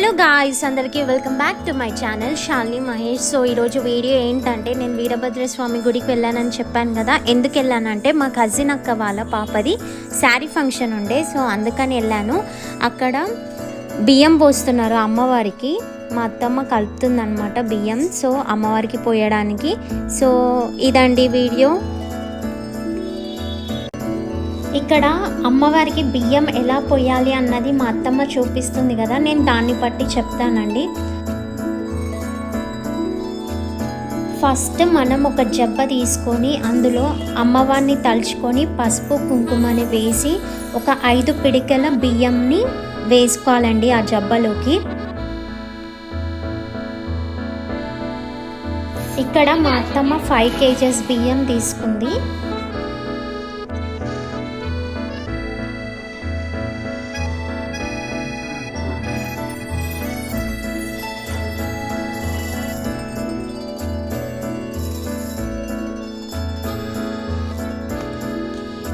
Hello guys, అందరికీ welcome back to my channel Shalini Mahesh. So ఈరోజు video ఏంటంటే, నేను వీరభద్రస్వామి గుడికి వెళ్ళానని చెప్పాను కదా. ఎందుకు వెళ్ళానంటే, మా కజిన్ అక్క వాళ్ళ పాపది శారీ ఫంక్షన్ ఉండే, సో అందుకని వెళ్ళాను. అక్కడ బియ్యం పోస్తున్నారు అమ్మవారికి. మా అత్తమ్మ కలుపుతుందన్నమాట బియ్యం, సో అమ్మవారికి పోయడానికి. సో ఇదండి వీడియో. ఇక్కడ అమ్మవారికి బియ్యం ఎలా పోయాలి అన్నది మా అత్తమ్మ చూపిస్తుంది కదా, నేను దాన్ని బట్టి చెప్తానండి. ఫస్ట్ మనం ఒక జబ్బ తీసుకొని అందులో అమ్మవారిని తలుచుకొని పసుపు కుంకుమని వేసి ఒక 5 పిడికెల బియ్యంని వేసుకోవాలండి ఆ జబ్బలోకి. ఇక్కడ మా అత్తమ్మ 5 kgs బియ్యం తీసుకుంది.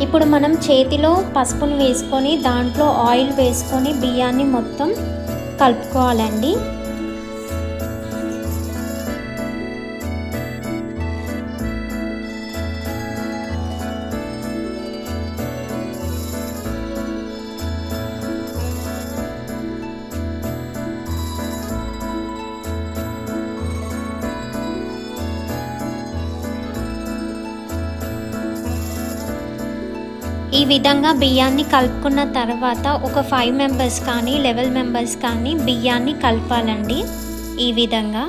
ఇప్పుడు మనం చేతిలో పసుపును వేసుకొని దాంట్లో ఆయిల్ వేసుకొని బియ్యాన్ని మొత్తం కలుపుకోవాలండి. ఈ విధంగా బియ్యాన్ని కలుపుకున్న తర్వాత ఒక 5 మెంబర్స్ కానీ 11 మెంబర్స్ కానీ బియ్యాన్ని కలపాలండి ఈ విధంగా.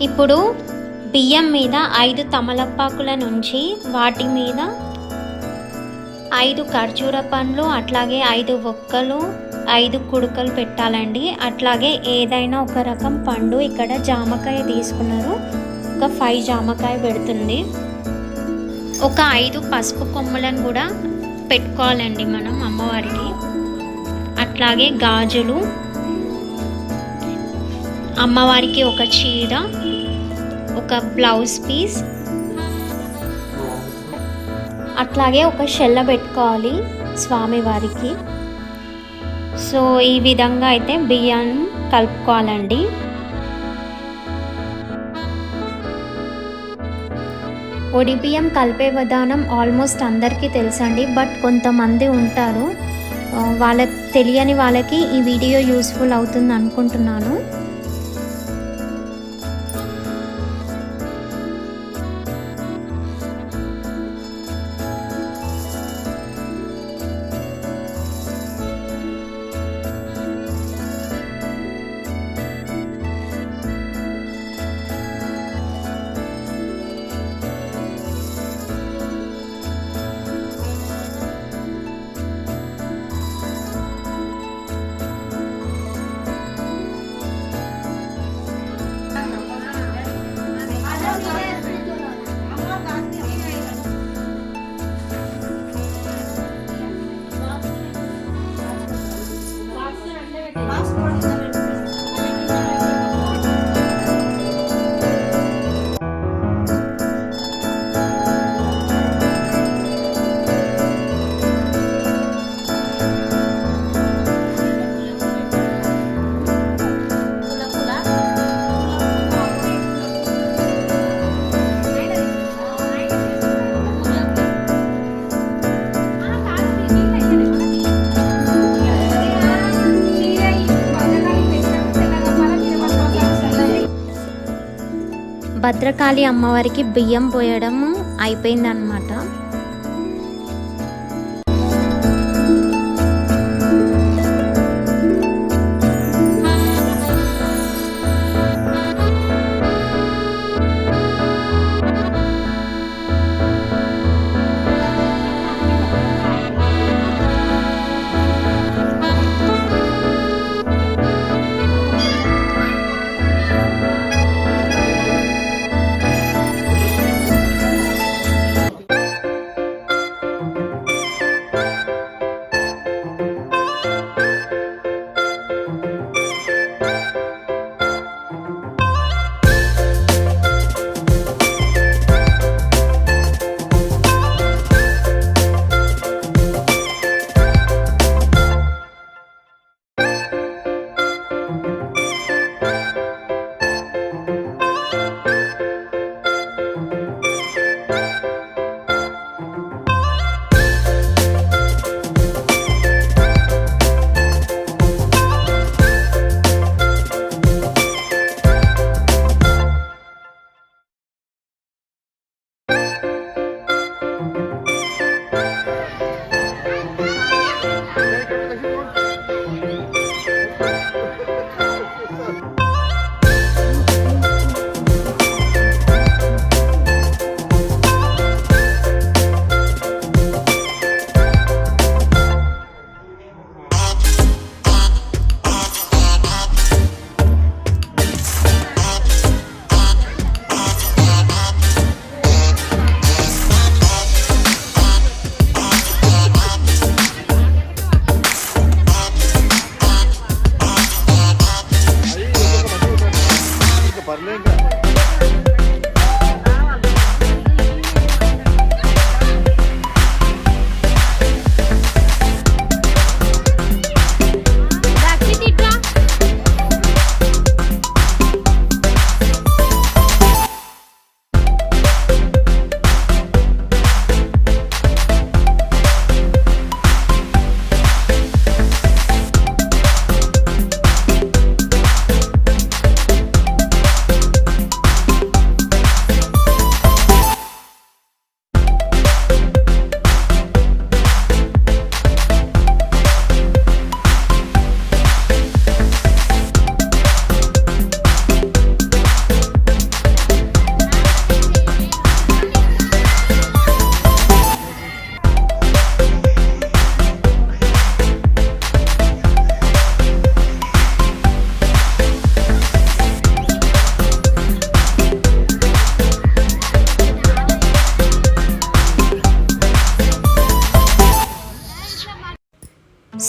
ఇప్పుడు బియ్యం మీద 5 తమలపాకుల నుంచి వాటి మీద 5 ఖర్జూర పండ్లు, అట్లాగే 5 ఒక్కలు, 5 కుడుకలు పెట్టాలండి. అట్లాగే ఏదైనా ఒక రకం పండు, ఇక్కడ జామకాయ తీసుకున్నారు, ఒక 5 జామకాయ పెడుతుంది. ఒక 5 పసుపు కొమ్ములను కూడా పెట్టుకోవాలండి మనం అమ్మవారికి. అట్లాగే గాజులు, అమ్మవారికి ఒక చీర, ఒక బ్లౌజ్ పీస్, అట్లాగే ఒక షెల్ల పెట్టుకోవాలి స్వామివారికి. సో ఈ విధంగా అయితే బియ్యాన్ని కలుపుకోవాలండి. ఒడి బియ్యం కలిపే విధానం ఆల్మోస్ట్ అందరికీ తెలుసండి, బట్ కొంతమంది ఉంటారు, వాళ్ళకి తెలియని వాళ్ళకి ఈ వీడియో యూస్ఫుల్ అవుతుంది అనుకుంటున్నాను. భద్రకాళి అమ్మవారికి బియ్యం పోయడం అయిపోయిందనమాట.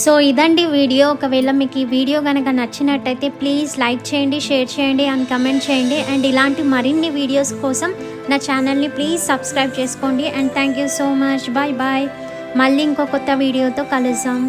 సో ఇదండి వీడియో. ఒకవేళ మీకు ఈ వీడియో కనుక నచ్చినట్టయితే ప్లీజ్ లైక్ చేయండి, షేర్ చేయండి అండ్ కమెంట్ చేయండి. అండ్ ఇలాంటి మరిన్ని వీడియోస్ కోసం నా ఛానల్ని ప్లీజ్ సబ్స్క్రైబ్ చేసుకోండి. And thank you so much. Bye bye. మళ్ళీ ఇంకో కొత్త వీడియోతో కలుద్దాం.